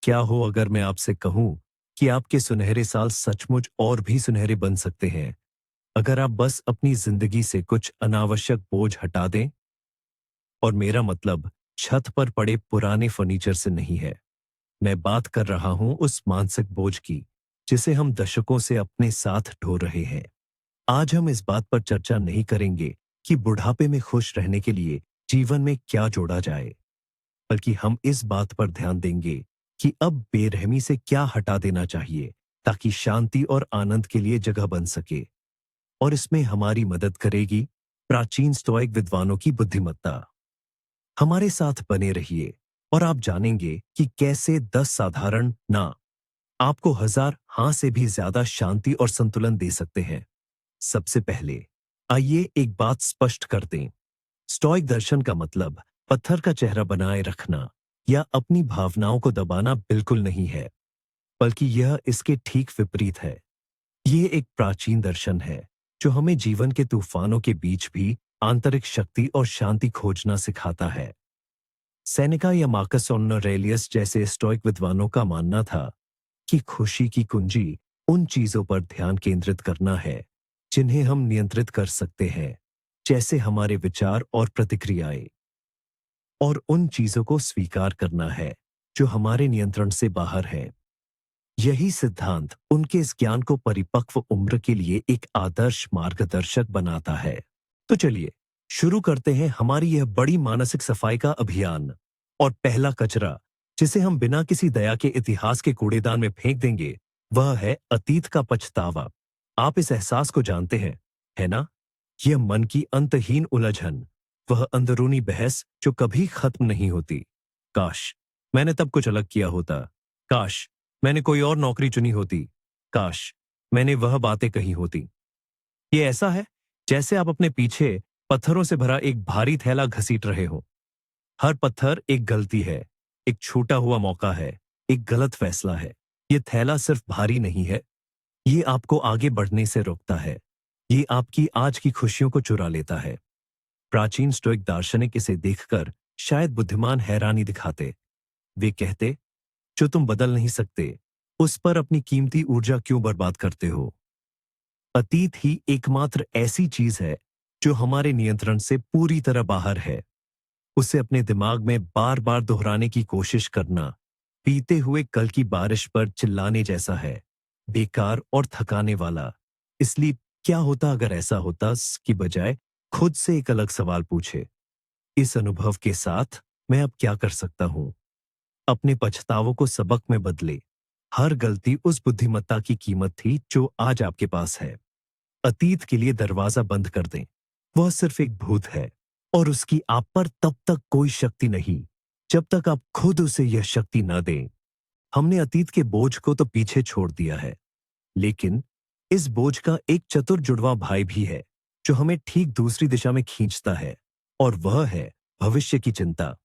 क्या हो अगर मैं आपसे कहूं कि आपके सुनहरे साल सचमुच और भी सुनहरे बन सकते हैं अगर आप बस अपनी जिंदगी से कुछ अनावश्यक बोझ हटा दें। और मेरा मतलब छत पर पड़े पुराने फर्नीचर से नहीं है। मैं बात कर रहा हूं उस मानसिक बोझ की जिसे हम दशकों से अपने साथ ढो रहे हैं। आज हम इस बात पर चर्चा नहीं करेंगे कि बुढ़ापे में खुश रहने के लिए जीवन में क्या जोड़ा जाए, बल्कि हम इस बात पर ध्यान देंगे कि अब बेरहमी से क्या हटा देना चाहिए ताकि शांति और आनंद के लिए जगह बन सके। और इसमें हमारी मदद करेगी प्राचीन स्टोइक विद्वानों की बुद्धिमत्ता। हमारे साथ बने रहिए और आप जानेंगे कि कैसे 10 साधारण ना आपको हजार हाँ से भी ज्यादा शांति और संतुलन दे सकते हैं। सबसे पहले आइए एक बात स्पष्ट कर दें। स्टोइक दर्शन का मतलब पत्थर का चेहरा बनाए रखना या अपनी भावनाओं को दबाना बिल्कुल नहीं है, बल्कि यह इसके ठीक विपरीत है। यह एक प्राचीन दर्शन है जो हमें जीवन के तूफानों के बीच भी आंतरिक शक्ति और शांति खोजना सिखाता है। सेनेका या मार्कस ऑरेलियस जैसे स्टोइक विद्वानों का मानना था कि खुशी की कुंजी उन चीजों पर ध्यान केंद्रित करना है जिन्हें हम नियंत्रित कर सकते हैं, जैसे हमारे विचार और प्रतिक्रियाएं, और उन चीजों को स्वीकार करना है जो हमारे नियंत्रण से बाहर है। यही सिद्धांत उनके इस ज्ञान को परिपक्व उम्र के लिए एक आदर्श मार्गदर्शक बनाता है। तो चलिए शुरू करते हैं हमारी यह बड़ी मानसिक सफाई का अभियान। और पहला कचरा जिसे हम बिना किसी दया के इतिहास के कूड़ेदान में फेंक देंगे वह है अतीत का पछतावा। आप इस एहसास को जानते हैं, है ना? यह मन की अंतहीन उलझन, वह अंदरूनी बहस जो कभी खत्म नहीं होती। काश मैंने तब कुछ अलग किया होता, काश मैंने कोई और नौकरी चुनी होती, काश मैंने वह बातें कही होती। ये ऐसा है जैसे आप अपने पीछे पत्थरों से भरा एक भारी थैला घसीट रहे हो। हर पत्थर एक गलती है, एक छूटा हुआ मौका है, एक गलत फैसला है। ये थैला सिर्फ भारी नहीं है, ये आपको आगे बढ़ने से रोकता है। ये आपकी आज की खुशियों को चुरा लेता है। प्राचीन स्टोइक दार्शनिक इसे देखकर शायद बुद्धिमान हैरानी दिखाते। वे कहते, जो तुम बदल नहीं सकते उस पर अपनी कीमती ऊर्जा क्यों बर्बाद करते हो? अतीत ही एकमात्र ऐसी चीज है जो हमारे नियंत्रण से पूरी तरह बाहर है। उसे अपने दिमाग में बार बार दोहराने की कोशिश करना बीते हुए कल की बारिश पर चिल्लाने जैसा है, बेकार और थकाने वाला। इसलिए क्या होता अगर ऐसा होता की बजाय खुद से एक अलग सवाल पूछे, इस अनुभव के साथ मैं अब क्या कर सकता हूं? अपने पछतावों को सबक में बदले। हर गलती उस बुद्धिमत्ता की कीमत थी जो आज आपके पास है। अतीत के लिए दरवाजा बंद कर दें। वह सिर्फ एक भूत है और उसकी आप पर तब तक कोई शक्ति नहीं जब तक आप खुद उसे यह शक्ति न दें। हमने अतीत के बोझ को तो पीछे छोड़ दिया है, लेकिन इस बोझ का एक चतुर जुड़वा भाई भी है जो हमें ठीक दूसरी दिशा में खींचता है, और वह है भविष्य की चिंता।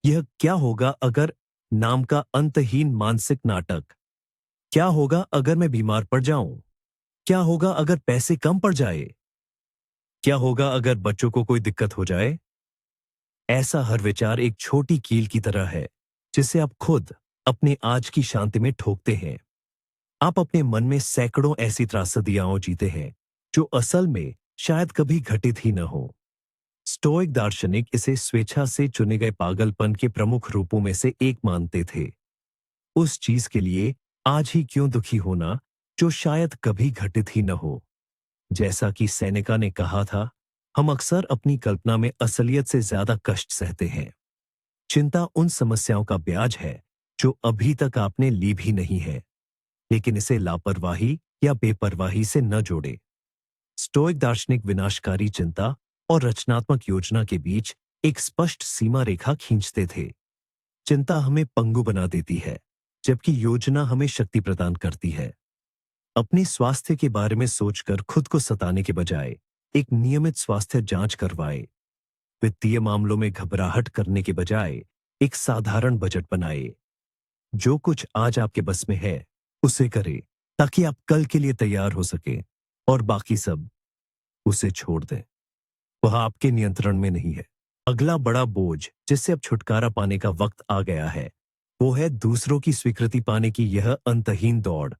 यह क्या होगा अगर नाम का अंतहीन मानसिक नाटक। क्या होगा अगर मैं बीमार पड़ जाऊं? क्या होगा अगर पैसे कम पड़ जाए? क्या होगा अगर बच्चों को कोई दिक्कत हो जाए? ऐसा हर विचार एक छोटी कील की तरह है जिसे आप खुद अपने आज की शांति में ठोकते हैं। आप अपने मन में सैकड़ों ऐसी त्रासदियां जीते हैं जो असल में शायद कभी घटित ही न हो। स्टोइक दार्शनिक इसे स्वेच्छा से चुने गए पागलपन के प्रमुख रूपों में से एक मानते थे। उस चीज के लिए आज ही क्यों दुखी होना जो शायद कभी घटित ही न हो। जैसा कि सेनेका ने कहा था, हम अक्सर अपनी कल्पना में असलियत से ज्यादा कष्ट सहते हैं। चिंता उन समस्याओं का ब्याज है जो अभी तक आपने ली भी नहीं है, लेकिन इसे लापरवाही या बेपरवाही से न जोड़े। स्टोइक दार्शनिक विनाशकारी चिंता और रचनात्मक योजना के बीच एक स्पष्ट सीमा रेखा खींचते थे। चिंता हमें पंगु बना देती है, जबकि योजना हमें शक्ति प्रदान करती है। अपने स्वास्थ्य के बारे में सोचकर खुद को सताने के बजाय एक नियमित स्वास्थ्य जांच करवाए। वित्तीय मामलों में घबराहट करने के बजाय एक साधारण बजट बनाए। जो कुछ आज आपके बस में है उसे करें ताकि आप कल के लिए तैयार हो सके, और बाकी सब उसे छोड़ दें। वह आपके नियंत्रण में नहीं है। अगला बड़ा बोझ जिससे अब छुटकारा पाने का वक्त आ गया है वो है दूसरों की स्वीकृति पाने की यह अंतहीन दौड़।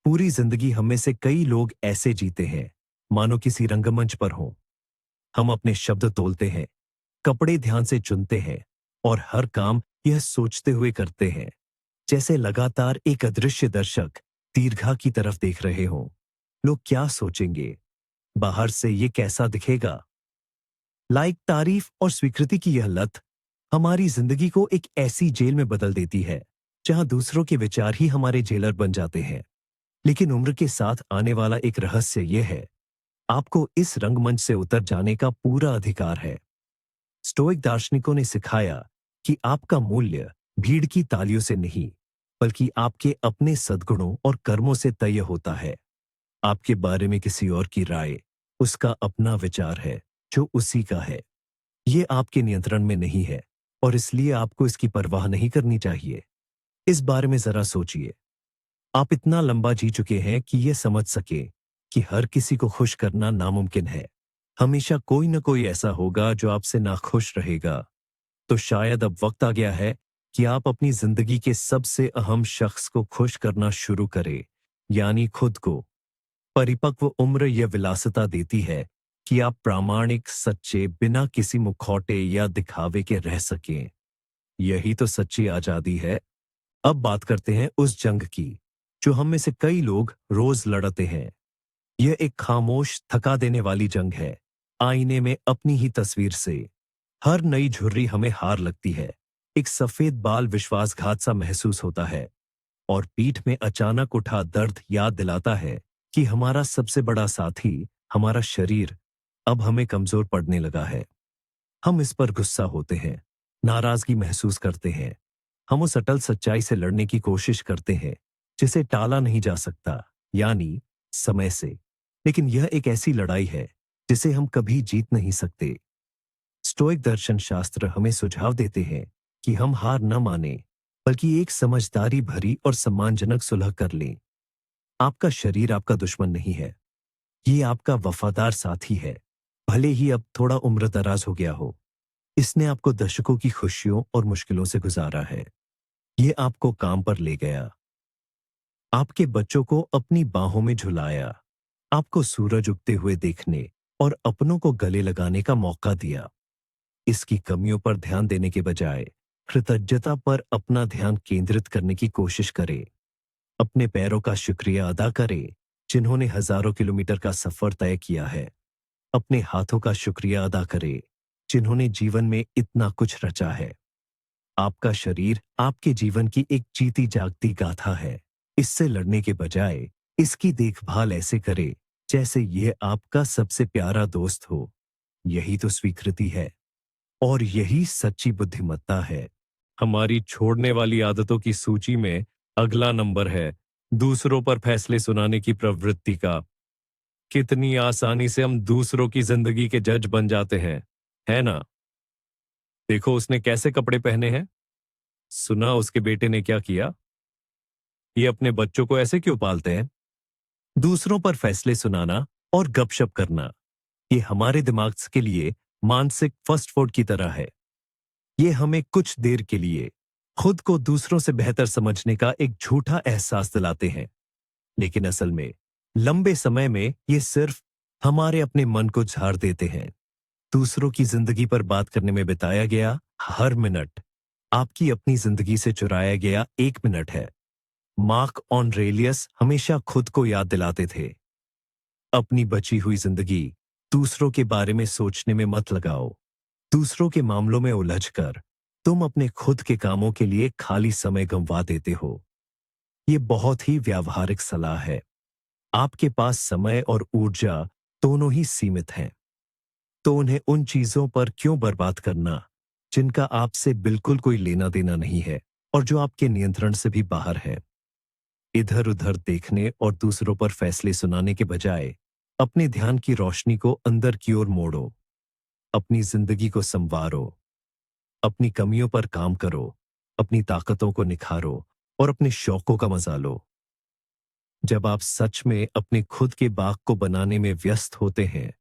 पूरी जिंदगी हम में से कई लोग ऐसे जीते हैं, मानो किसी रंगमंच पर हों। हम अपने शब्द तोलते हैं, कपड़े ध्यान से चुनते हैं और हर काम यह सोचते हुए करते हैं, जैसे लगातार एक अदृश्य दर्शक दीर्घा की तरफ देख रहे हों। लोग क्या सोचेंगे? बाहर से ये कैसा दिखेगा? लाइक, तारीफ और स्वीकृति की यह लत हमारी जिंदगी को एक ऐसी जेल में बदल देती है जहां दूसरों के विचार ही हमारे जेलर बन जाते हैं। लेकिन उम्र के साथ आने वाला एक रहस्य यह है, आपको इस रंगमंच से उतर जाने का पूरा अधिकार है। स्टोइक दार्शनिकों ने सिखाया कि आपका मूल्य भीड़ की तालियों से नहीं, बल्कि आपके अपने सद्गुणों और कर्मों से तय होता है। आपके बारे में किसी और की राय उसका अपना विचार है, जो उसी का है। ये आपके नियंत्रण में नहीं है और इसलिए आपको इसकी परवाह नहीं करनी चाहिए। इस बारे में जरा सोचिए। आप इतना लंबा जी चुके हैं कि ये समझ सके कि हर किसी को खुश करना नामुमकिन है। हमेशा कोई न कोई ऐसा होगा जो आपसे नाखुश रहेगा। तो शायद अब वक्त आ गया है कि आप अपनी जिंदगी के सबसे अहम शख्स को खुश करना शुरू करें, यानी खुद को। परिपक्व उम्र यह विलासिता देती है कि आप प्रामाणिक, सच्चे, बिना किसी मुखौटे या दिखावे के रह सकें। यही तो सच्ची आजादी है। अब बात करते हैं उस जंग की जो हम में से कई लोग रोज लड़ते हैं। यह एक खामोश, थका देने वाली जंग है, आईने में अपनी ही तस्वीर से। हर नई झुर्री हमें हार लगती है, एक सफेद बाल विश्वासघात सा महसूस होता है और पीठ में अचानक उठा दर्द याद दिलाता है कि हमारा सबसे बड़ा साथी, हमारा शरीर, अब हमें कमजोर पड़ने लगा है। हम इस पर गुस्सा होते हैं, नाराजगी महसूस करते हैं। हम उस अटल सच्चाई से लड़ने की कोशिश करते हैं जिसे टाला नहीं जा सकता, यानी समय से। लेकिन यह एक ऐसी लड़ाई है जिसे हम कभी जीत नहीं सकते। स्टोइक दर्शन शास्त्र हमें सुझाव देते हैं कि हम हार न माने, बल्कि एक समझदारी भरी और सम्मानजनक सुलह कर लें। आपका शरीर आपका दुश्मन नहीं है, ये आपका वफादार साथी है। भले ही अब थोड़ा उम्र दराज हो गया हो, इसने आपको दशकों की खुशियों और मुश्किलों से गुजारा है। ये आपको काम पर ले गया, आपके बच्चों को अपनी बाहों में झुलाया, आपको सूरज उगते हुए देखने और अपनों को गले लगाने का मौका दिया। इसकी कमियों पर ध्यान देने के बजाय कृतज्ञता पर अपना ध्यान केंद्रित करने की कोशिश करें। अपने पैरों का शुक्रिया अदा करें जिन्होंने हजारों किलोमीटर का सफर तय किया है। अपने हाथों का शुक्रिया अदा करें जिन्होंने जीवन में इतना कुछ रचा है। आपका शरीर आपके जीवन की एक जीती जागती गाथा है। इससे लड़ने के बजाय इसकी देखभाल ऐसे करें जैसे यह आपका सबसे प्यारा दोस्त हो। यही तो स्वीकृति है और यही सच्ची बुद्धिमत्ता है। हमारी छोड़ने वाली आदतों की सूची में अगला नंबर है दूसरों पर फैसले सुनाने की प्रवृत्ति का। कितनी आसानी से हम दूसरों की जिंदगी के जज बन जाते हैं, है ना? देखो उसने कैसे कपड़े पहने हैं, सुना उसके बेटे ने क्या किया, ये अपने बच्चों को ऐसे क्यों पालते हैं। दूसरों पर फैसले सुनाना और गपशप करना, ये हमारे दिमाग के लिए मानसिक फास्ट फूड की तरह है। ये हमें कुछ देर के लिए खुद को दूसरों से बेहतर समझने का एक झूठा एहसास दिलाते हैं, लेकिन असल में लंबे समय में ये सिर्फ हमारे अपने मन को झाड़ देते हैं। दूसरों की जिंदगी पर बात करने में बिताया गया हर मिनट आपकी अपनी जिंदगी से चुराया गया 1 मिनट है। मार्क ऑनरेलियस हमेशा खुद को याद दिलाते थे, अपनी बची हुई जिंदगी दूसरों के बारे में सोचने में मत लगाओ। दूसरों के मामलों में उलझकर तुम अपने खुद के कामों के लिए खाली समय गंवा देते हो। ये बहुत ही व्यावहारिक सलाह है। आपके पास समय और ऊर्जा दोनों ही सीमित हैं, तो उन्हें उन चीजों पर क्यों बर्बाद करना जिनका आपसे बिल्कुल कोई लेना देना नहीं है और जो आपके नियंत्रण से भी बाहर है। इधर उधर देखने और दूसरों पर फैसले सुनाने के बजाय अपने ध्यान की रोशनी को अंदर की ओर मोड़ो। अपनी जिंदगी को संवारो, अपनी कमियों पर काम करो, अपनी ताकतों को निखारो और अपने शौकों का मजा लो। जब आप सच में अपने खुद के बाग को बनाने में व्यस्त होते हैं,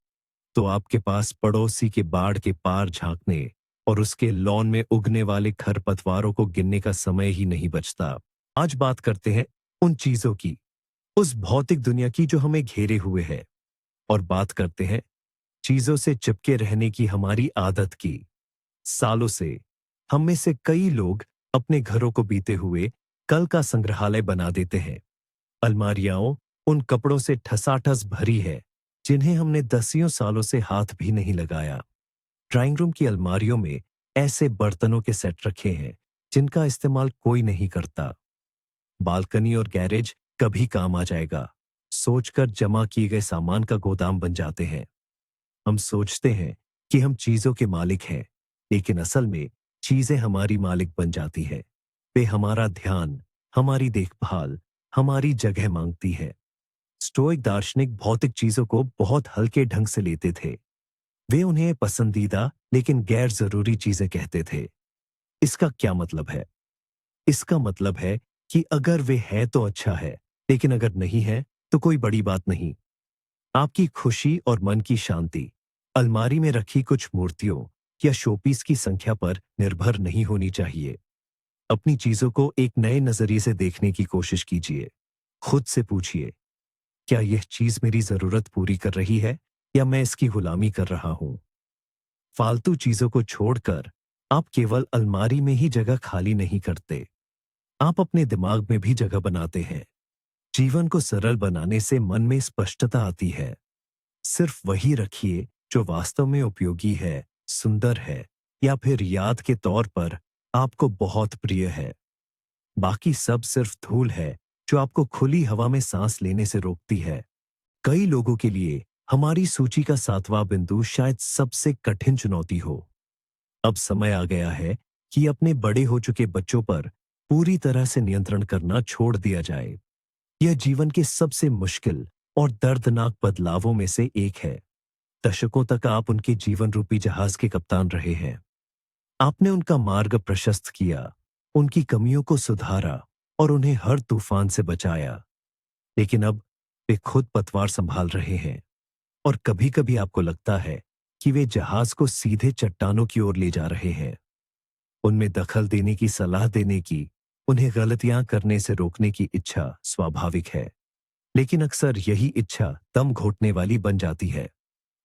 तो आपके पास पड़ोसी के बाड़ के पार झांकने और उसके लॉन में उगने वाले खरपतवारों को गिनने का समय ही नहीं बचता। आज बात करते हैं उन चीजों की, उस भौतिक दुनिया की जो हमें घेरे हुए है, और बात करते हैं चीजों से चिपके रहने की हमारी आदत की। सालों से हम में से कई लोग अपने घरों को बीते हुए कल का संग्रहालय बना देते हैं। अलमारियां उन कपड़ों से ठसाठस भरी है जिन्हें हमने दसियों सालों से हाथ भी नहीं लगाया। ड्राइंग रूम की अलमारियों में ऐसे बर्तनों के सेट रखे हैं जिनका इस्तेमाल कोई नहीं करता। बालकनी और गैरेज कभी काम आ जाएगा सोचकर जमा किए गए सामान का गोदाम बन जाते हैं। हम सोचते हैं कि हम चीजों के मालिक हैं, लेकिन असल में चीजें हमारी मालिक बन जाती है। वे हमारा ध्यान, हमारी देखभाल, हमारी जगह मांगती है। स्टोइक दार्शनिक भौतिक चीजों को बहुत हल्के ढंग से लेते थे। वे उन्हें पसंदीदा लेकिन गैर जरूरी चीजें कहते थे। इसका क्या मतलब है? इसका मतलब है कि अगर वे है तो अच्छा है, लेकिन अगर नहीं है तो कोई बड़ी बात नहीं। आपकी खुशी और मन की शांति अलमारी में रखी कुछ मूर्तियों या शोपीस की संख्या पर निर्भर नहीं होनी चाहिए। अपनी चीजों को एक नए नजरिए से देखने की कोशिश कीजिए। खुद से पूछिए, क्या यह चीज मेरी जरूरत पूरी कर रही है या मैं इसकी गुलामी कर रहा हूं? फालतू चीजों को छोड़कर आप केवल अलमारी में ही जगह खाली नहीं करते, आप अपने दिमाग में भी जगह बनाते हैं। जीवन को सरल बनाने से मन में स्पष्टता आती है। सिर्फ वही रखिए जो वास्तव में उपयोगी है, सुंदर है, या फिर याद के तौर पर आपको बहुत प्रिय है। बाकी सब सिर्फ धूल है जो आपको खुली हवा में सांस लेने से रोकती है। कई लोगों के लिए हमारी सूची का 7वां बिंदु शायद सबसे कठिन चुनौती हो। अब समय आ गया है कि अपने बड़े हो चुके बच्चों पर पूरी तरह से नियंत्रण करना छोड़ दिया जाए। यह जीवन के सबसे मुश्किल और दर्दनाक बदलावों में से एक है। दशकों तक आप उनके जीवन रूपी जहाज के कप्तान रहे हैं। आपने उनका मार्ग प्रशस्त किया, उनकी कमियों को सुधारा और उन्हें हर तूफान से बचाया। लेकिन अब वे खुद पतवार संभाल रहे हैं, और कभी-कभी आपको लगता है कि वे जहाज को सीधे चट्टानों की ओर ले जा रहे हैं। उनमें दखल देने की सलाह देने की, उन्हें गलतियां करने से रोकने की इच्छा स्वाभाविक है, लेकिन अक्सर यही इच्छा दम घोटने वाली बन जाती है।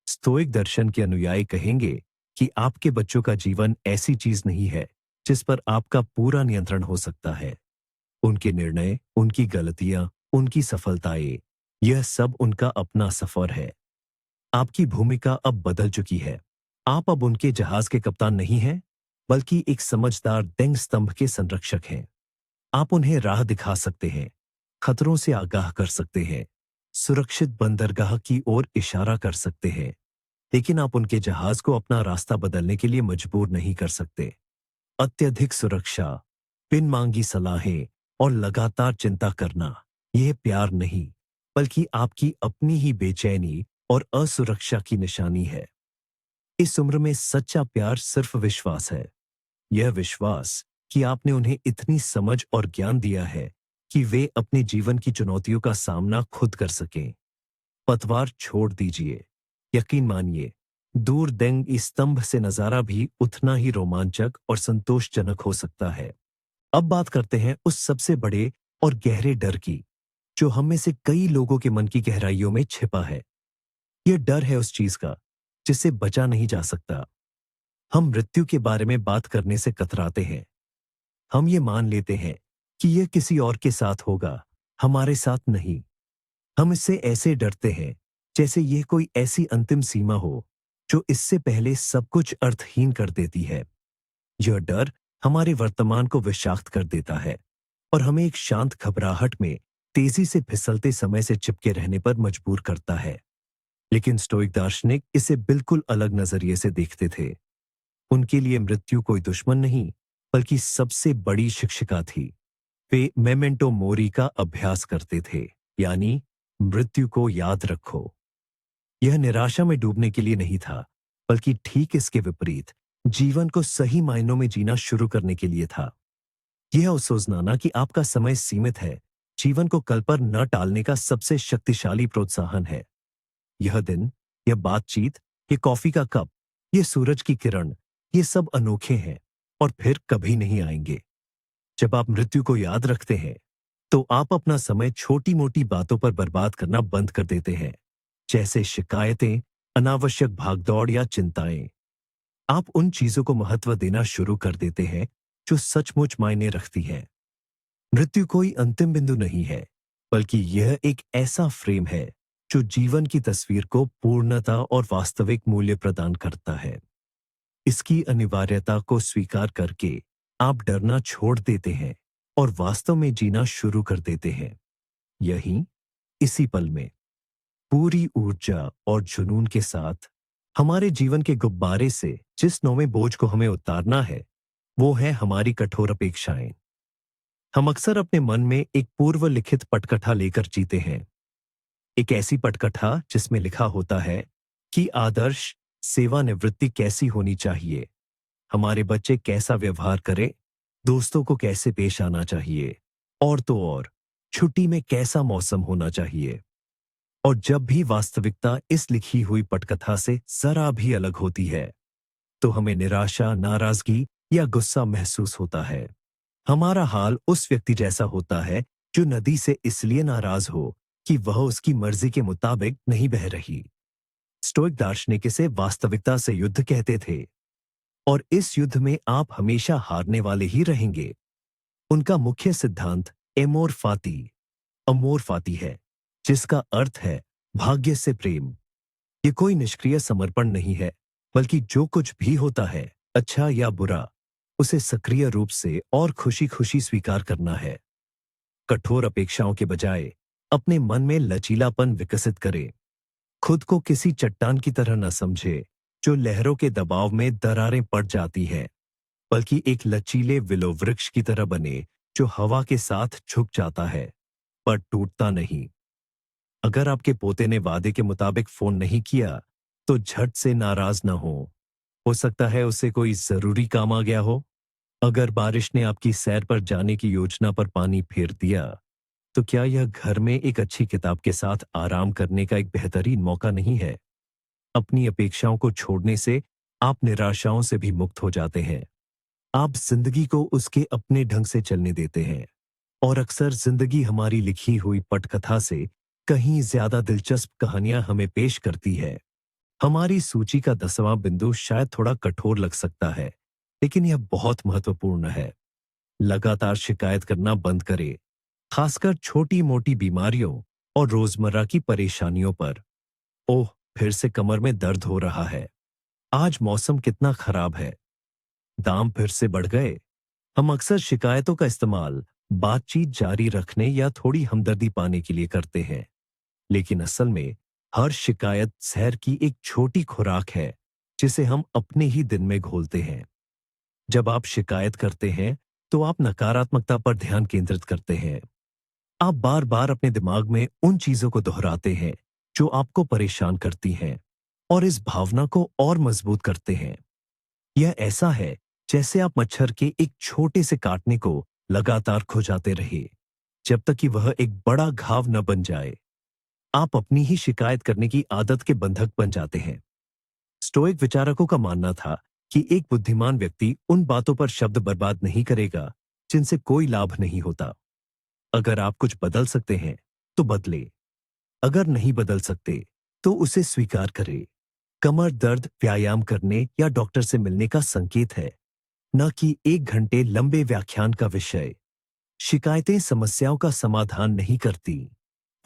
स्टोइक दर्शन के अनुयायी कहेंगे कि आपके बच्चों का जीवन ऐसी चीज नहीं है जिस पर आपका पूरा नियंत्रण हो सकता है। उनके निर्णय, उनकी गलतियां, उनकी सफलताएं, यह सब उनका अपना सफर है। आपकी भूमिका अब बदल चुकी है। आप अब उनके जहाज के कप्तान नहीं हैं, बल्कि एक समझदार दैंग स्तंभ के संरक्षक हैं। आप उन्हें राह दिखा सकते हैं, खतरों से आगाह कर सकते हैं, सुरक्षित बंदरगाह की ओर इशारा कर सकते हैं, लेकिन आप उनके जहाज को अपना रास्ता बदलने के लिए मजबूर नहीं कर सकते। अत्यधिक सुरक्षा, बिन मांगी सलाहें और लगातार चिंता करना, यह प्यार नहीं, बल्कि आपकी अपनी ही बेचैनी और असुरक्षा की निशानी है। इस उम्र में सच्चा प्यार सिर्फ विश्वास है। यह विश्वास कि आपने उन्हें इतनी समझ और ज्ञान दिया है कि वे अपने जीवन की चुनौतियों का सामना खुद कर सकें। पतवार छोड़ दीजिए। यकीन मानिए, दूर देंग इस स्तंभ से नजारा भी उतना ही रोमांचक और संतोषजनक हो सकता है। अब बात करते हैं उस सबसे बड़े और गहरे डर की, जो हम में से कई लोगों के मन की गहराइयों में छिपा है। यह डर है उस चीज का जिससे बचा नहीं जा सकता। हम मृत्यु के बारे में बात करने से कतराते हैं। हम ये मान लेते हैं कि यह किसी और के साथ होगा, हमारे साथ नहीं। हम इससे ऐसे डरते हैं जैसे यह कोई ऐसी अंतिम सीमा हो जो इससे पहले सब कुछ अर्थहीन कर देती है। यह डर हमारे वर्तमान को विषाक्त कर देता है और हमें एक शांत घबराहट में तेजी से फिसलते समय से चिपके रहने पर मजबूर करता है। लेकिन स्टोइक दार्शनिक इसे बिल्कुल अलग नजरिए से देखते थे। उनके लिए मृत्यु कोई दुश्मन नहीं, बल्कि सबसे बड़ी शिक्षिका थी। वे मेमेंटो मोरी का अभ्यास करते थे, यानी मृत्यु को याद रखो। यह निराशा में डूबने के लिए नहीं था, बल्कि ठीक इसके विपरीत जीवन को सही मायनों में जीना शुरू करने के लिए था। यह सोचना कि आपका समय सीमित है, जीवन को कल पर न टालने का सबसे शक्तिशाली प्रोत्साहन है। यह दिन, यह बातचीत, यह कॉफी का कप, यह सूरज की किरण, ये सब अनोखे हैं और फिर कभी नहीं आएंगे। जब आप मृत्यु को याद रखते हैं, तो आप अपना समय छोटी-मोटी बातों पर बर्बाद करना बंद कर देते हैं, जैसे शिकायतें, अनावश्यक भागदौड़ या चिंताएं। आप उन चीजों को महत्व देना शुरू कर देते हैं जो सचमुच मायने रखती हैं। मृत्यु कोई अंतिम बिंदु नहीं है, बल्कि यह एक ऐसा फ्रेम है जो जीवन की तस्वीर को पूर्णता और वास्तविक मूल्य प्रदान करता है। इसकी अनिवार्यता को स्वीकार करके आप डरना छोड़ देते हैं और वास्तव में जीना शुरू कर देते हैं। यही इसी पल में पूरी ऊर्जा और जुनून के साथ हमारे जीवन के गुब्बारे से जिस नौवें बोझ को हमें उतारना है, वो है हमारी कठोर अपेक्षाएं। हम अक्सर अपने मन में एक पूर्व लिखित पटकथा लेकर जीते हैं। एक ऐसी पटकथा जिसमें लिखा होता है कि आदर्श सेवानिवृत्ति कैसी होनी चाहिए, हमारे बच्चे कैसा व्यवहार करें, दोस्तों को कैसे पेश आना चाहिए, और तो और छुट्टी में कैसा मौसम होना चाहिए। और जब भी वास्तविकता इस लिखी हुई पटकथा से जरा भी अलग होती है, तो हमें निराशा, नाराजगी या गुस्सा महसूस होता है। हमारा हाल उस व्यक्ति जैसा होता है जो नदी से इसलिए नाराज हो कि वह उसकी मर्जी के मुताबिक नहीं बह रही। स्टोइक दार्शनिक इसे वास्तविकता से युद्ध कहते थे, और इस युद्ध में आप हमेशा हारने वाले ही रहेंगे। उनका मुख्य सिद्धांत अमोर फाती है, जिसका अर्थ है भाग्य से प्रेम। ये कोई निष्क्रिय समर्पण नहीं है, बल्कि जो कुछ भी होता है, अच्छा या बुरा, उसे सक्रिय रूप से और खुशी खुशी स्वीकार करना है। कठोर अपेक्षाओं के बजाय अपने मन में लचीलापन विकसित करें। खुद को किसी चट्टान की तरह न समझे जो लहरों के दबाव में दरारें पड़ जाती हैं, बल्कि एक लचीले विलो वृक्ष की तरह बने जो हवा के साथ झुक जाता है पर टूटता नहीं। अगर आपके पोते ने वादे के मुताबिक फोन नहीं किया, तो झट से नाराज न हो सकता है उसे कोई जरूरी काम आ गया हो। अगर बारिश ने आपकी सैर पर जाने की योजना पर पानी फेर दिया, तो क्या यह घर में एक अच्छी किताब के साथ आराम करने का एक बेहतरीन मौका नहीं है? अपनी अपेक्षाओं को छोड़ने से आप निराशाओं से भी मुक्त हो जाते हैं। आप जिंदगी को उसके अपने ढंग से चलने देते हैं, और अक्सर जिंदगी हमारी लिखी हुई पटकथा से कहीं ज्यादा दिलचस्प कहानियां हमें पेश करती है। हमारी सूची का 10वां बिंदु शायद थोड़ा कठोर लग सकता है, लेकिन यह बहुत महत्वपूर्ण है। लगातार शिकायत करना बंद करें, खासकर छोटी मोटी बीमारियों और रोजमर्रा की परेशानियों पर। ओह, फिर से कमर में दर्द हो रहा है। आज मौसम कितना खराब है। दाम फिर से बढ़ गए। हम अक्सर शिकायतों का इस्तेमाल बातचीत जारी रखने या थोड़ी हमदर्दी पाने के लिए करते हैं, लेकिन असल में हर शिकायत जहर की एक छोटी खुराक है जिसे हम अपने ही दिन में घोलते हैं। जब आप शिकायत करते हैं, तो आप नकारात्मकता पर ध्यान केंद्रित करते हैं। आप बार बार अपने दिमाग में उन चीजों को दोहराते हैं जो आपको परेशान करती हैं, और इस भावना को और मजबूत करते हैं। यह ऐसा है जैसे आप मच्छर के एक छोटे से काटने को लगातार खुजाते रहे, जब तक कि वह एक बड़ा घाव न बन जाए। आप अपनी ही शिकायत करने की आदत के बंधक बन जाते हैं। स्टोइक विचारकों का मानना था कि एक बुद्धिमान व्यक्ति उन बातों पर शब्द बर्बाद नहीं करेगा जिनसे कोई लाभ नहीं होता। अगर आप कुछ बदल सकते हैं, तो बदले। अगर नहीं बदल सकते, तो उसे स्वीकार करें। कमर दर्द व्यायाम करने या डॉक्टर से मिलने का संकेत है, न कि 1 घंटे लंबे व्याख्यान का विषय। शिकायतें समस्याओं का समाधान नहीं करती,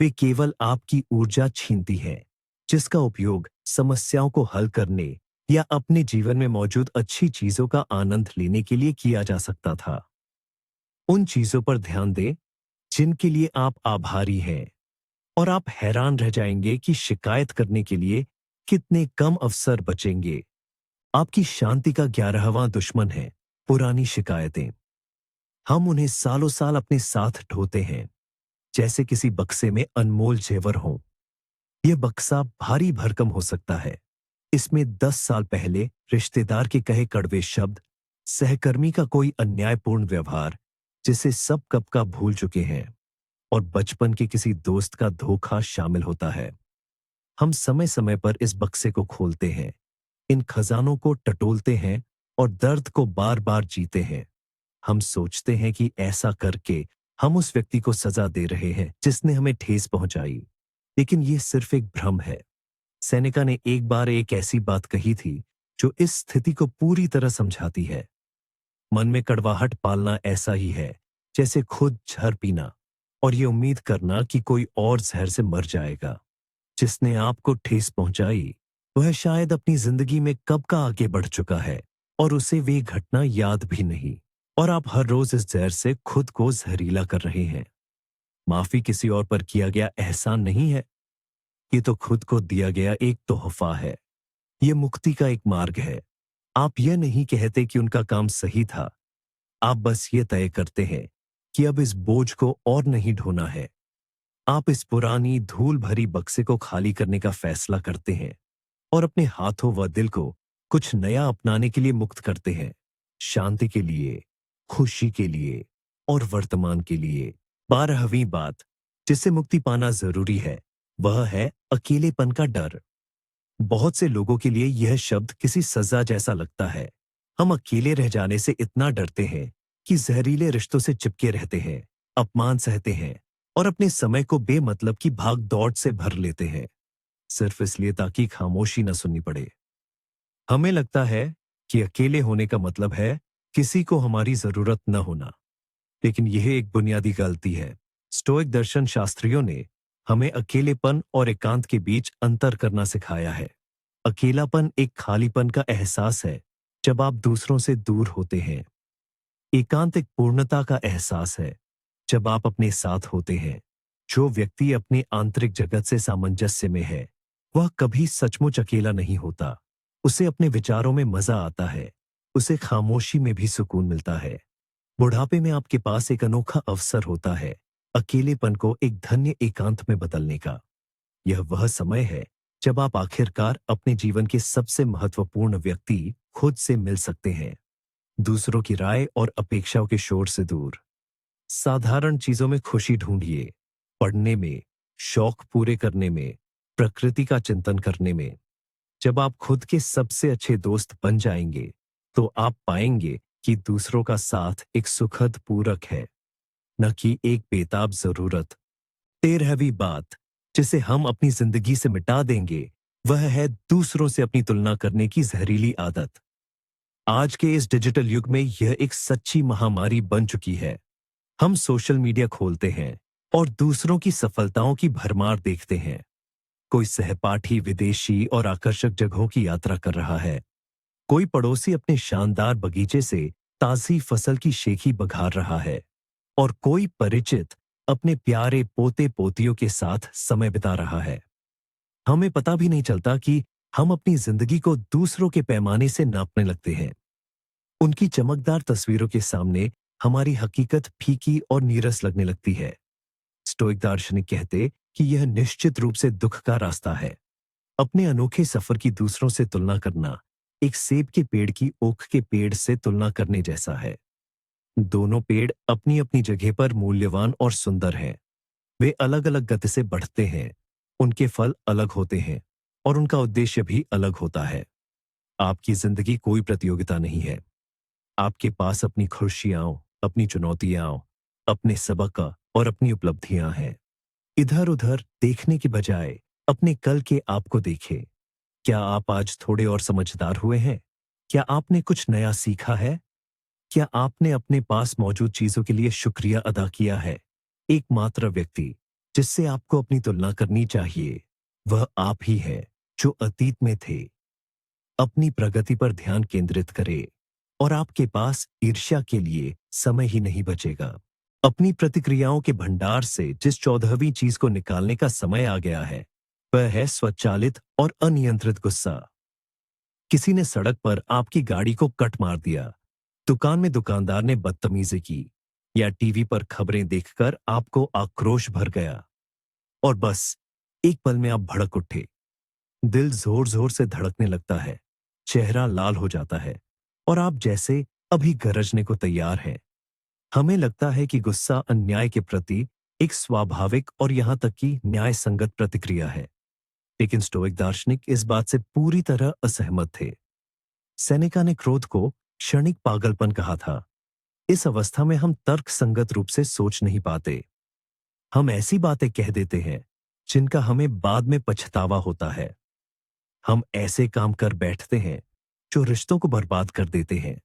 वे केवल आपकी ऊर्जा छीनती हैं, जिसका उपयोग समस्याओं को हल करने या अपने जीवन में मौजूद अच्छी चीजों का आनंद लेने के लिए किया जा सकता था। उन चीजों पर ध्यान दें जिनके लिए आप आभारी हैं, और आप हैरान रह जाएंगे कि शिकायत करने के लिए कितने कम अवसर बचेंगे। आपकी शांति का 11वां दुश्मन है पुरानी शिकायतें। हम उन्हें सालों साल अपने साथ ढोते हैं, जैसे किसी बक्से में अनमोल जेवर हो। यह बक्सा भारी भरकम हो सकता है। इसमें 10 साल पहले रिश्तेदार के कहे कड़वे शब्द, सहकर्मी का कोई अन्यायपूर्ण व्यवहार जिसे सब कब का भूल चुके हैं, और बचपन के किसी दोस्त का धोखा शामिल होता है। हम समय समय पर इस बक्से को खोलते हैं, इन खजानों को टटोलते हैं और दर्द को बार बार जीते हैं। हम सोचते हैं कि ऐसा करके हम उस व्यक्ति को सजा दे रहे हैं जिसने हमें ठेस पहुंचाई, लेकिन ये सिर्फ एक भ्रम है। सेनेका ने एक बार एक ऐसी बात कही थी जो इस स्थिति को पूरी तरह समझाती है। मन में कड़वाहट पालना ऐसा ही है जैसे खुद जहर पीना और ये उम्मीद करना कि कोई और जहर से मर जाएगा। जिसने आपको ठेस पहुंचाई वह शायद अपनी जिंदगी में कब का आगे बढ़ चुका है और उसे वे घटना याद भी नहीं, और आप हर रोज इस जहर से खुद को जहरीला कर रहे हैं। माफी किसी और पर किया गया एहसान नहीं है, ये तो खुद को दिया गया एक तोहफा है। ये मुक्ति का एक मार्ग है। आप यह नहीं कहते कि उनका काम सही था, आप बस ये तय करते हैं कि अब इस बोझ को और नहीं ढोना है। आप इस पुरानी धूल भरी बक्से को खाली करने का फैसला करते हैं और अपने हाथों व दिल को कुछ नया अपनाने के लिए मुक्त करते हैं। शांति के लिए, खुशी के लिए और वर्तमान के लिए। 12वीं बात जिससे मुक्ति पाना जरूरी है वह है अकेलेपन का डर। बहुत से लोगों के लिए यह शब्द किसी सजा जैसा लगता है। हम अकेले रह जाने से इतना डरते हैं कि जहरीले रिश्तों से चिपके रहते हैं, अपमान सहते हैं और अपने समय को बेमतलब की भाग दौड़ से भर लेते हैं, सिर्फ इसलिए ताकि खामोशी न सुननी पड़े। हमें लगता है कि अकेले होने का मतलब है किसी को हमारी जरूरत न होना, लेकिन यह एक बुनियादी गलती है। स्टोइक दर्शन शास्त्रियों ने हमें अकेलेपन और एकांत के बीच अंतर करना सिखाया है। अकेलापन एक खालीपन का एहसास है जब आप दूसरों से दूर होते हैं। एकांत एक पूर्णता का एहसास है जब आप अपने साथ होते हैं। जो व्यक्ति अपने आंतरिक जगत से सामंजस्य में है वह कभी सचमुच अकेला नहीं होता। उसे अपने विचारों में मजा आता है, उसे खामोशी में भी सुकून मिलता है। बुढ़ापे में आपके पास एक अनोखा अवसर होता है अकेलेपन को एक धन्य एकांत में बदलने का। यह वह समय है जब आप आखिरकार अपने जीवन के सबसे महत्वपूर्ण व्यक्ति खुद से मिल सकते हैं, दूसरों की राय और अपेक्षाओं के शोर से दूर। साधारण चीजों में खुशी ढूंढिए, पढ़ने में, शौक पूरे करने में, प्रकृति का चिंतन करने में। जब आप खुद के सबसे अच्छे दोस्त बन जाएंगे तो आप पाएंगे कि दूसरों का साथ एक सुखद पूरक है, न कि एक बेताब जरूरत। 13वीं बात जिसे हम अपनी जिंदगी से मिटा देंगे वह है दूसरों से अपनी तुलना करने की जहरीली आदत। आज के इस डिजिटल युग में यह एक सच्ची महामारी बन चुकी है। हम सोशल मीडिया खोलते हैं और दूसरों की सफलताओं की भरमार देखते हैं। कोई सहपाठी विदेशी और आकर्षक जगहों की यात्रा कर रहा है, कोई पड़ोसी अपने शानदार बगीचे से ताजी फसल की शेखी बघार रहा है और कोई परिचित अपने प्यारे पोते पोतियों के साथ समय बिता रहा है। हमें पता भी नहीं चलता कि हम अपनी जिंदगी को दूसरों के पैमाने से नापने लगते हैं। उनकी चमकदार तस्वीरों के सामने हमारी हकीकत फीकी और नीरस लगने लगती है। स्टोइक दार्शनिक कहते कि यह निश्चित रूप से दुख का रास्ता है। अपने अनोखे सफर की दूसरों से तुलना करना एक सेब के पेड़ की ओक के पेड़ से तुलना करने जैसा है। दोनों पेड़ अपनी अपनी जगह पर मूल्यवान और सुंदर हैं। वे अलग अलग गति से बढ़ते हैं, उनके फल अलग होते हैं और उनका उद्देश्य भी अलग होता है। आपकी जिंदगी कोई प्रतियोगिता नहीं है। आपके पास अपनी खुशियां, अपनी चुनौतियां, अपने सबक और अपनी उपलब्धियां हैं। इधर उधर देखने की बजाय अपने कल के आप को देखें। क्या आप आज थोड़े और समझदार हुए हैं? क्या आपने कुछ नया सीखा है? क्या आपने अपने पास मौजूद चीजों के लिए शुक्रिया अदा किया है? एकमात्र व्यक्ति जिससे आपको अपनी तुलना करनी चाहिए वह आप ही है जो अतीत में थे। अपनी प्रगति पर ध्यान केंद्रित करें और आपके पास ईर्ष्या के लिए समय ही नहीं बचेगा। अपनी प्रतिक्रियाओं के भंडार से जिस 14वीं चीज को निकालने का समय आ गया है वह है स्वचालित और अनियंत्रित गुस्सा। किसी ने सड़क पर आपकी गाड़ी को कट मार दिया, दुकान में दुकानदार ने बदतमीजी की या टीवी पर खबरें देखकर आपको आक्रोश भर गया और बस एक पल में आप भड़क उठे। दिल जोर जोर से धड़कने लगता है, चेहरा लाल हो जाता है और आप जैसे अभी गरजने को तैयार हैं। हमें लगता है कि गुस्सा अन्याय के प्रति एक स्वाभाविक और यहां तक कि न्याय संगत प्रतिक्रिया है, लेकिन स्टोइक दार्शनिक इस बात से पूरी तरह असहमत थे। सेनेका ने क्रोध को क्षणिक पागलपन कहा था। इस अवस्था में हम तर्क संगत रूप से सोच नहीं पाते। हम ऐसी बातें कह देते हैं जिनका हमें बाद में पछतावा होता है। हम ऐसे काम कर बैठते हैं जो रिश्तों को बर्बाद कर देते हैं।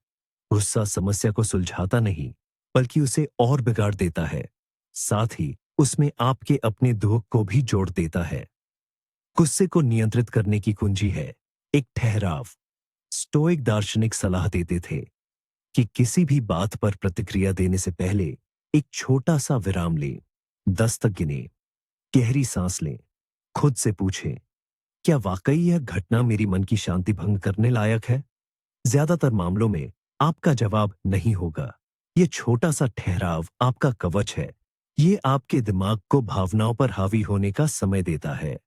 गुस्सा समस्या को सुलझाता नहीं, बल्कि उसे और बिगाड़ देता है। साथ ही उसमें आपके अपने दुख को भी जोड़ देता है। गुस्से को नियंत्रित करने की कुंजी है एक ठहराव। स्टोइक दार्शनिक सलाह देते थे कि किसी भी बात पर प्रतिक्रिया देने से पहले एक छोटा सा विराम लें, 10 तक गिने, गहरी सांस लें, खुद से पूछें, क्या वाकई यह घटना मेरी मन की शांति भंग करने लायक है? ज्यादातर मामलों में आपका जवाब नहीं होगा। यह छोटा सा ठहराव आपका कवच है। ये आपके दिमाग को भावनाओं पर हावी होने का समय देता है।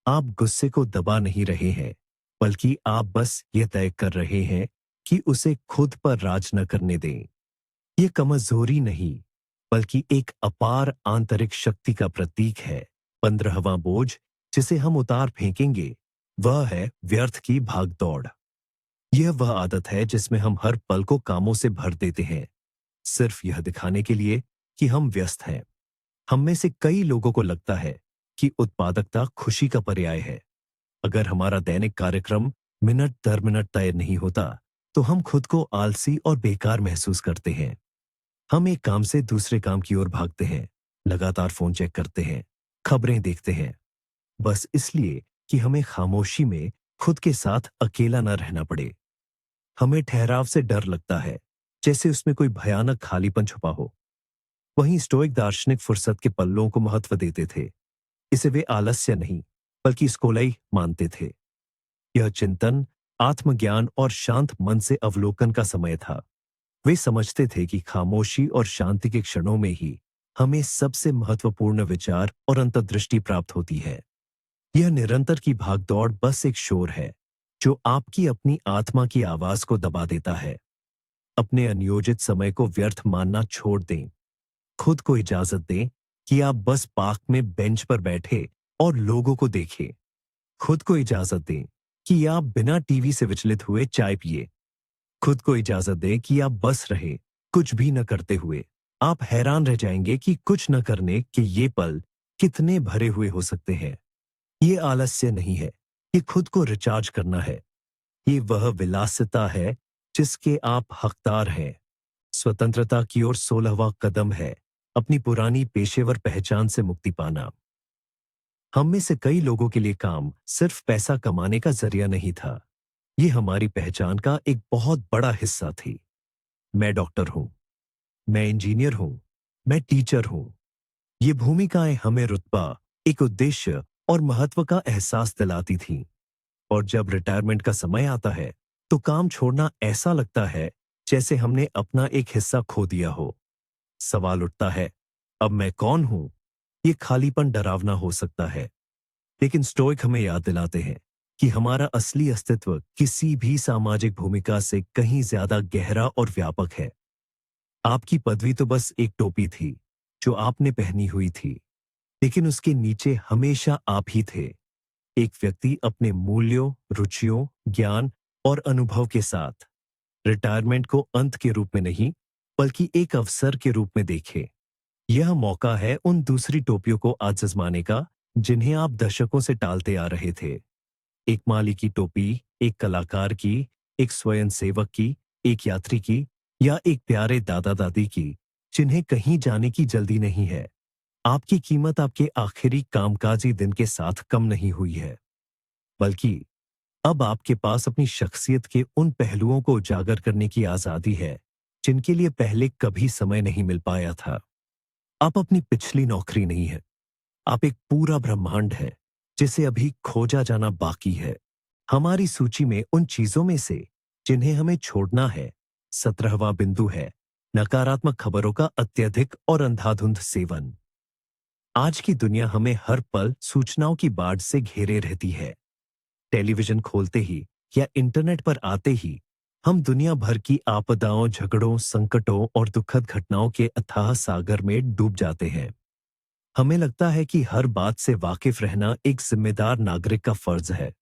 आप गुस्से को दबा नहीं रहे हैं, बल्कि आप बस ये तय कर रहे हैं कि उसे खुद पर राज न करने दें। ये कमजोरी नहीं, बल्कि एक अपार आंतरिक शक्ति का प्रतीक है। 15वां बोझ जिसे हम उतार फेंकेंगे, वह है व्यर्थ की भागदौड़। यह वह आदत है जिसमें हम हर पल को कामों से भर देते हैं, सिर्फ यह दिखाने के लिए कि हम व्यस्त हैं। हम में से कई लोगों को लगता है कि उत्पादकता खुशी का पर्याय है। अगर हमारा दैनिक कार्यक्रम मिनट दर मिनट तय नहीं होता, तो हम खुद को आलसी और बेकार महसूस करते हैं। हम एक काम से दूसरे काम की ओर भागते हैं, लगातार फोन चेक करते हैं, खबरें देखते हैं, बस इसलिए कि हमें खामोशी में खुद के साथ अकेला न रहना पड़े। हमें ठहराव से डर लगता है, जैसे उसमें कोई भयानक खालीपन छुपा हो। वहीं स्टोइक दार्शनिक फुर्सत के पल्लों को महत्व देते थे। इसे वे आलस्य नहीं, बल्कि स्कोलाई मानते थे। यह चिंतन, आत्मज्ञान और शांत मन से अवलोकन का समय था। वे समझते थे कि खामोशी और शांति के क्षणों में ही हमें सबसे महत्वपूर्ण विचार और अंतर्दृष्टि प्राप्त होती है। यह निरंतर की भागदौड़ बस एक शोर है जो आपकी अपनी आत्मा की आवाज को दबा देता है। अपने अनियोजित समय को व्यर्थ मानना छोड़ दें। खुद को इजाजत दें कि आप बस पार्क में बेंच पर बैठे और लोगों को देखें। खुद को इजाजत दें कि आप बिना टीवी से विचलित हुए चाय पिए। खुद को इजाजत दें कि आप बस रहे, कुछ भी न करते हुए। आप हैरान रह जाएंगे कि कुछ न करने के ये पल कितने भरे हुए हो सकते हैं। ये आलस्य नहीं है, ये खुद को रिचार्ज करना है। ये वह विलासिता है जिसके आप हकदार हैं। स्वतंत्रता की ओर 16वां कदम है अपनी पुरानी पेशेवर पहचान से मुक्ति पाना। हम में से कई लोगों के लिए काम सिर्फ पैसा कमाने का जरिया नहीं था, ये हमारी पहचान का एक बहुत बड़ा हिस्सा थी। मैं डॉक्टर हूं, मैं इंजीनियर हूं, मैं टीचर हूं। ये भूमिकाएं हमें रुतबा, एक उद्देश्य और महत्व का एहसास दिलाती थीं। और जब रिटायरमेंट का समय आता है, तो काम छोड़ना ऐसा लगता है जैसे हमने अपना एक हिस्सा खो दिया हो। सवाल उठता है, अब मैं कौन हूं? ये खालीपन डरावना हो सकता है, लेकिन स्टोइक हमें याद दिलाते हैं कि हमारा असली अस्तित्व किसी भी सामाजिक भूमिका से कहीं ज्यादा गहरा और व्यापक है। आपकी पदवी तो बस एक टोपी थी जो आपने पहनी हुई थी, लेकिन उसके नीचे हमेशा आप ही थे। एक व्यक्ति अपने मूल्यों, रुचियों, ज्ञान और अनुभव के साथ रिटायरमेंट को अंत के रूप में नहीं, बल्कि एक अवसर के रूप में देखे। यह मौका है उन दूसरी टोपियों को आजमाने का जिन्हें आप दशकों से टालते आ रहे थे। एक माली की टोपी, एक कलाकार की, एक स्वयंसेवक की, एक यात्री की, या एक प्यारे दादा दादी की, जिन्हें कहीं जाने की जल्दी नहीं है। आपकी कीमत आपके आखिरी कामकाजी दिन के साथ कम नहीं हुई है, बल्कि अब आपके पास अपनी शख्सियत के उन पहलुओं को उजागर करने की आजादी है जिनके लिए पहले कभी समय नहीं मिल पाया था। आप अपनी पिछली नौकरी नहीं है, आप एक पूरा ब्रह्मांड है जिसे अभी खोजा जाना बाकी है। हमारी सूची में उन चीजों में से जिन्हें हमें छोड़ना है, 17वां बिंदु है नकारात्मक खबरों का अत्यधिक और अंधाधुंध सेवन। आज की दुनिया हमें हर पल सूचनाओं की बाढ़ से घेरे रहती है। टेलीविजन खोलते ही या इंटरनेट पर आते ही हम दुनिया भर की आपदाओं, झगड़ों, संकटों और दुखद घटनाओं के अथाह सागर में डूब जाते हैं। हमें लगता है कि हर बात से वाकिफ रहना एक जिम्मेदार नागरिक का फर्ज है,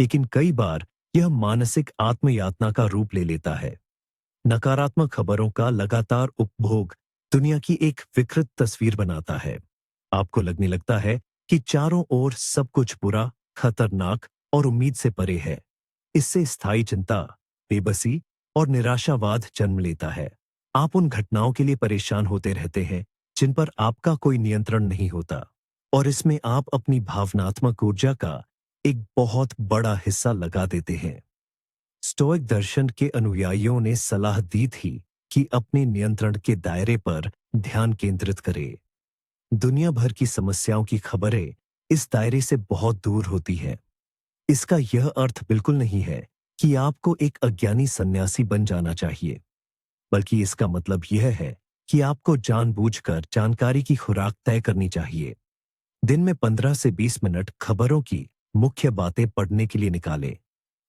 लेकिन कई बार यह मानसिक आत्मयातना का रूप ले लेता है। नकारात्मक खबरों का लगातार उपभोग दुनिया की एक विकृत तस्वीर बनाता है। आपको लगने लगता है कि चारों ओर सब कुछ बुरा, खतरनाक और उम्मीद से परे है। इससे स्थायी चिंता, बेबसी और निराशावाद जन्म लेता है। आप उन घटनाओं के लिए परेशान होते रहते हैं जिन पर आपका कोई नियंत्रण नहीं होता, और इसमें आप अपनी भावनात्मक ऊर्जा का एक बहुत बड़ा हिस्सा लगा देते हैं। स्टोइक दर्शन के अनुयायियों ने सलाह दी थी कि अपने नियंत्रण के दायरे पर ध्यान केंद्रित करें। दुनिया भर की समस्याओं की खबरें इस दायरे से बहुत दूर होती हैं। इसका यह अर्थ बिल्कुल नहीं है कि आपको एक अज्ञानी सन्यासी बन जाना चाहिए, बल्कि इसका मतलब यह है कि आपको जानबूझकर जानकारी की खुराक तय करनी चाहिए। दिन में 15 से 20 मिनट खबरों की मुख्य बातें पढ़ने के लिए निकालें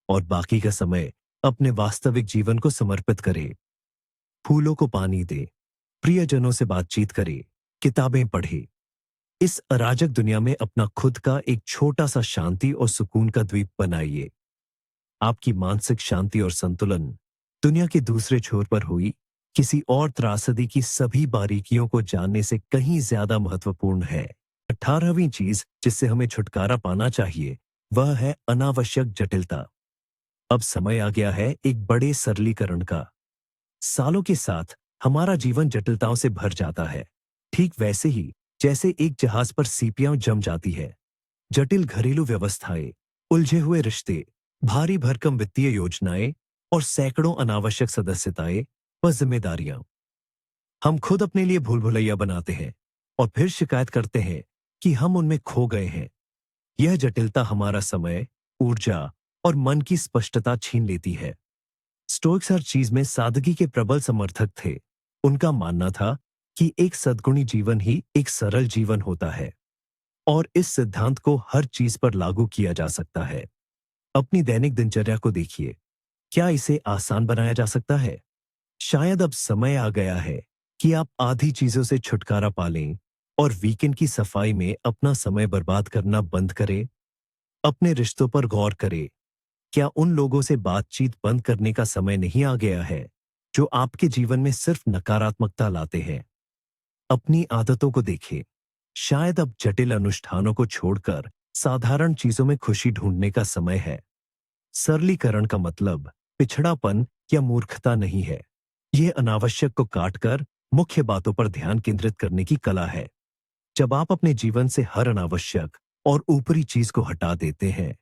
और बाकी का समय अपने वास्तविक जीवन को समर्पित करें। फूलों को पानी दें, प्रियजनों से बातचीत करें, किताबें पढ़ें। इस अराजक दुनिया में अपना खुद का एक छोटा सा शांति और सुकून का द्वीप बनाइए। आपकी मानसिक शांति और संतुलन दुनिया के दूसरे छोर पर हुई किसी और त्रासदी की सभी बारीकियों को जानने से कहीं ज्यादा महत्वपूर्ण है। 18वीं चीज जिससे हमें छुटकारा पाना चाहिए वह है अनावश्यक जटिलता। अब समय आ गया है एक बड़े सरलीकरण का। सालों के साथ हमारा जीवन जटिलताओं से भर जाता है, ठीक वैसे ही जैसे एक जहाज पर सीपियां जम जाती है। जटिल घरेलू व्यवस्थाएं, उलझे हुए रिश्ते, भारी भरकम वित्तीय योजनाएं और सैकड़ों अनावश्यक सदस्यताएं व जिम्मेदारियां। हम खुद अपने लिए भूल भुलैया बनाते हैं और फिर शिकायत करते हैं कि हम उनमें खो गए हैं। यह जटिलता हमारा समय, ऊर्जा और मन की स्पष्टता छीन लेती है। स्टोइक्स हर चीज में सादगी के प्रबल समर्थक थे। उनका मानना था कि एक सद्गुणी जीवन ही एक सरल जीवन होता है, और इस सिद्धांत को हर चीज पर लागू किया जा सकता है। अपनी दैनिक दिनचर्या को देखिए, क्या इसे आसान बनाया जा सकता है? शायद अब समय आ गया है कि आप आधी चीजों से छुटकारा पा लें और वीकेंड की सफाई में अपना समय बर्बाद करना बंद करें। अपने रिश्तों पर गौर करें। क्या उन लोगों से बातचीत बंद करने का समय नहीं आ गया है जो आपके जीवन में सिर्फ नकारात्मकता लाते हैं? अपनी आदतों को देखें। शायद अब जटिल अनुष्ठानों को छोड़कर साधारण चीजों में खुशी ढूंढने का समय है। सरलीकरण का मतलब पिछड़ापन या मूर्खता नहीं है। यह अनावश्यक को काटकर मुख्य बातों पर ध्यान केंद्रित करने की कला है। जब आप अपने जीवन से हर अनावश्यक और ऊपरी चीज को हटा देते हैं,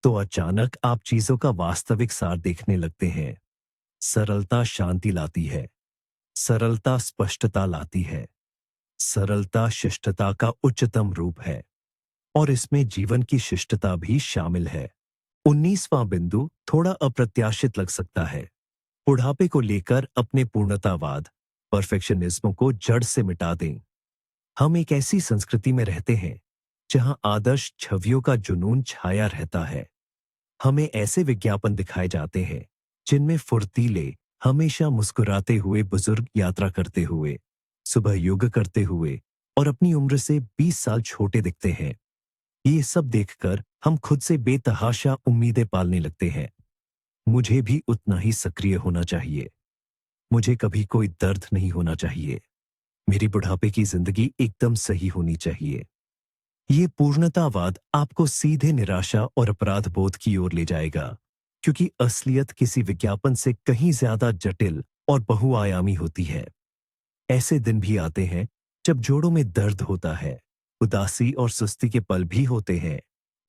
तो अचानक आप चीजों का वास्तविक सार देखने लगते हैं। सरलता शांति लाती है। सरलता स्पष्टता लाती है। सरलता शिष्टता का उच्चतम रूप है, और इसमें जीवन की शिष्टता भी शामिल है। 19वां बिंदु थोड़ा अप्रत्याशित लग सकता है। बुढ़ापे को लेकर अपने पूर्णतावाद, परफेक्शनिज्म को जड़ से मिटा दें। हम एक ऐसी संस्कृति में रहते हैं जहां आदर्श छवियों का जुनून छाया रहता है। हमें ऐसे विज्ञापन दिखाए जाते हैं जिनमें फुर्तीले, हमेशा मुस्कुराते हुए बुजुर्ग यात्रा करते हुए, सुबह योग करते हुए और अपनी उम्र से 20 साल छोटे दिखते हैं। ये सब देखकर हम खुद से बेतहाशा उम्मीदें पालने लगते हैं। मुझे भी उतना ही सक्रिय होना चाहिए। मुझे कभी कोई दर्द नहीं होना चाहिए। मेरी बुढ़ापे की जिंदगी एकदम सही होनी चाहिए। ये पूर्णतावाद आपको सीधे निराशा और अपराध बोध की ओर ले जाएगा, क्योंकि असलियत किसी विज्ञापन से कहीं ज्यादा जटिल और बहुआयामी होती है। ऐसे दिन भी आते हैं जब जोड़ों में दर्द होता है, उदासी और सुस्ती के पल भी होते हैं,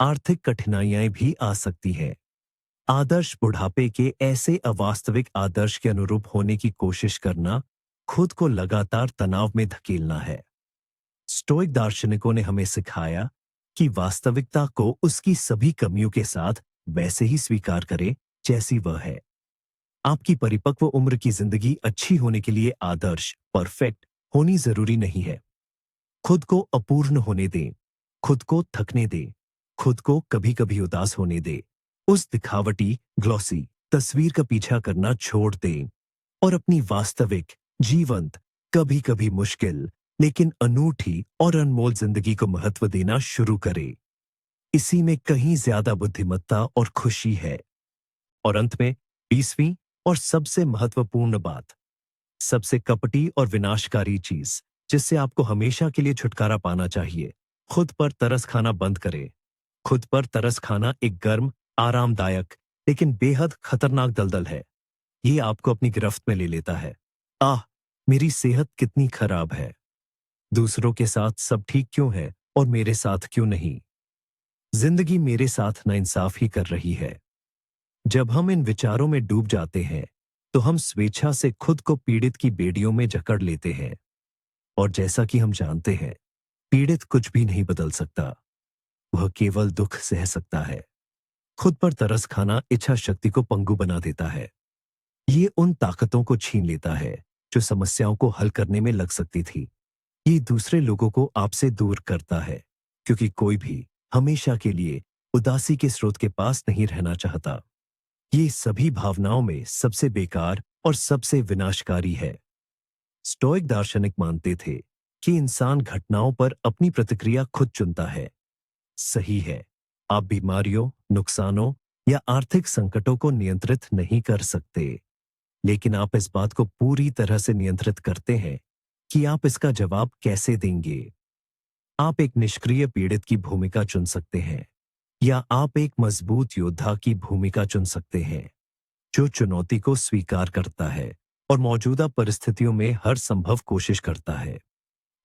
आर्थिक कठिनाइयां भी आ सकती हैं। आदर्श बुढ़ापे के ऐसे अवास्तविक आदर्श के अनुरूप होने की कोशिश करना खुद को लगातार तनाव में धकेलना है। स्टोइक दार्शनिकों ने हमें सिखाया कि वास्तविकता को उसकी सभी कमियों के साथ वैसे ही स्वीकार करें जैसी वह है। आपकी परिपक्व उम्र की जिंदगी अच्छी होने के लिए आदर्श, परफेक्ट होनी जरूरी नहीं है। खुद को अपूर्ण होने दें, खुद को थकने दें, खुद को कभी कभी उदास होने दें। उस दिखावटी, ग्लॉसी तस्वीर का पीछा करना छोड़ दें और अपनी वास्तविक, जीवंत, कभी कभी मुश्किल लेकिन अनूठी और अनमोल जिंदगी को महत्व देना शुरू करें। इसी में कहीं ज्यादा बुद्धिमत्ता और खुशी है। और अंत में 20वीं और सबसे महत्वपूर्ण बात, सबसे कपटी और विनाशकारी चीज जिससे आपको हमेशा के लिए छुटकारा पाना चाहिए, खुद पर तरस खाना बंद करें। खुद पर तरस खाना एक गर्म, आरामदायक लेकिन बेहद खतरनाक दलदल है। ये आपको अपनी गिरफ्त में ले लेता है। आह, मेरी सेहत कितनी खराब है। दूसरों के साथ सब ठीक क्यों है और मेरे साथ क्यों नहीं? जिंदगी मेरे साथ नाइंसाफ ही कर रही है। जब हम इन विचारों में डूब जाते हैं, तो हम स्वेच्छा से खुद को पीड़ित की बेड़ियों में जकड़ लेते हैं। और जैसा कि हम जानते हैं, पीड़ित कुछ भी नहीं बदल सकता। वह केवल दुख सह सकता है। खुद पर तरस खाना इच्छा शक्ति को पंगु बना देता है। ये उन ताकतों को छीन लेता है जो समस्याओं को हल करने में लग सकती थी। ये दूसरे लोगों को आपसे दूर करता है, क्योंकि कोई भी हमेशा के लिए उदासी के स्रोत के पास नहीं रहना चाहता। ये सभी भावनाओं में सबसे बेकार और सबसे विनाशकारी है। स्टोइक दार्शनिक मानते थे कि इंसान घटनाओं पर अपनी प्रतिक्रिया खुद चुनता है। सही है, आप बीमारियों, नुकसानों या आर्थिक संकटों को नियंत्रित नहीं कर सकते, लेकिन आप इस बात को पूरी तरह से नियंत्रित करते हैं कि आप इसका जवाब कैसे देंगे। आप एक निष्क्रिय पीड़ित की भूमिका चुन सकते हैं, या आप एक मजबूत योद्धा की भूमिका चुन सकते हैं, जो चुनौती को स्वीकार करता है और मौजूदा परिस्थितियों में हर संभव कोशिश करता है।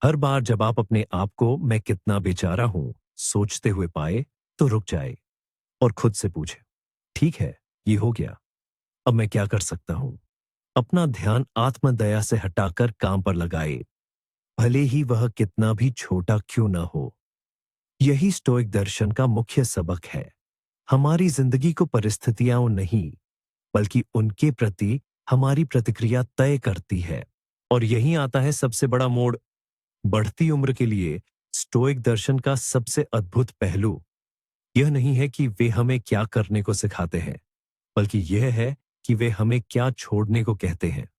हर बार जब आप अपने आप को मैं कितना बेचारा हूं सोचते हुए पाए, तो रुक जाए और खुद से पूछे, ठीक है, ये हो गया, अब मैं क्या कर सकता हूं? अपना ध्यान आत्मदया से हटाकर काम पर लगाए, भले ही वह कितना भी छोटा क्यों ना हो। यही स्टोइक दर्शन का मुख्य सबक है। हमारी जिंदगी को परिस्थितियां नहीं, बल्कि उनके प्रति हमारी प्रतिक्रिया तय करती है। और यहीं आता है सबसे बड़ा मोड़। बढ़ती उम्र के लिए स्टोइक दर्शन का सबसे अद्भुत पहलू यह नहीं है कि वे हमें क्या करने को सिखाते हैं, बल्कि यह है कि वे हमें क्या छोड़ने को कहते हैं।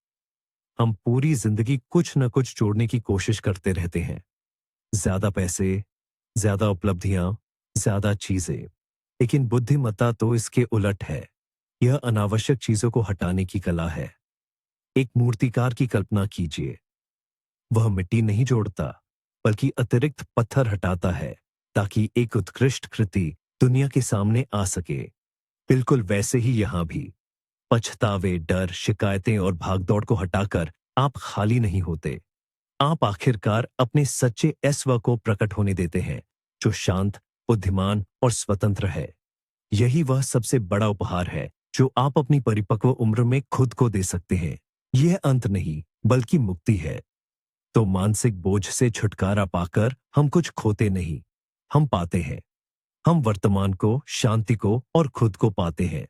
हम पूरी जिंदगी कुछ न कुछ छोड़ने की कोशिश करते रहते हैं। ज्यादा पैसे, ज्यादा उपलब्धियां, ज्यादा चीजें। लेकिन बुद्धिमत्ता तो इसके उलट है। यह अनावश्यक चीजों को हटाने की कला है। एक मूर्तिकार की कल्पना कीजिए। वह मिट्टी नहीं जोड़ता, बल्कि अतिरिक्त पत्थर हटाता है, ताकि एक उत्कृष्ट कृति दुनिया के सामने आ सके। बिल्कुल वैसे ही यहां भी पछतावे, डर, शिकायतें और भागदौड़ को हटाकर आप खाली नहीं होते। आप आखिरकार अपने सच्चे स्व को प्रकट होने देते हैं, जो शांत, बुद्धिमान और स्वतंत्र है। यही वह सबसे बड़ा उपहार है जो आप अपनी परिपक्व उम्र में खुद को दे सकते हैं। यह अंत नहीं, बल्कि मुक्ति है। तो मानसिक बोझ से छुटकारा पाकर हम कुछ खोते नहीं, हम पाते हैं। हम वर्तमान को, शांति को और खुद को पाते हैं।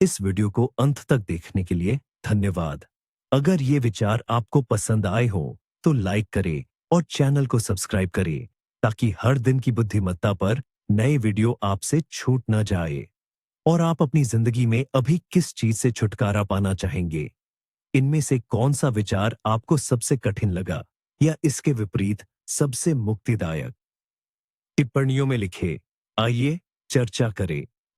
इस वीडियो को अंत तक देखने के लिए धन्यवाद। अगर ये विचार आपको पसंद आए हों, तो लाइक करें और चैनल को सब्सक्राइब करें, ताकि हर दिन की बुद्धिमत्ता पर नए वीडियो आपसे छूट न जाए। और आप अपनी जिंदगी में अभी किस चीज से छुटकारा पाना चाहेंगे? इनमें से कौन सा विचार आपको सबसे कठिन लगा, या इसके विपरीत सबसे मुक्तिदायक? टिप्पणियों में लिखें। आइए चर्चा करें।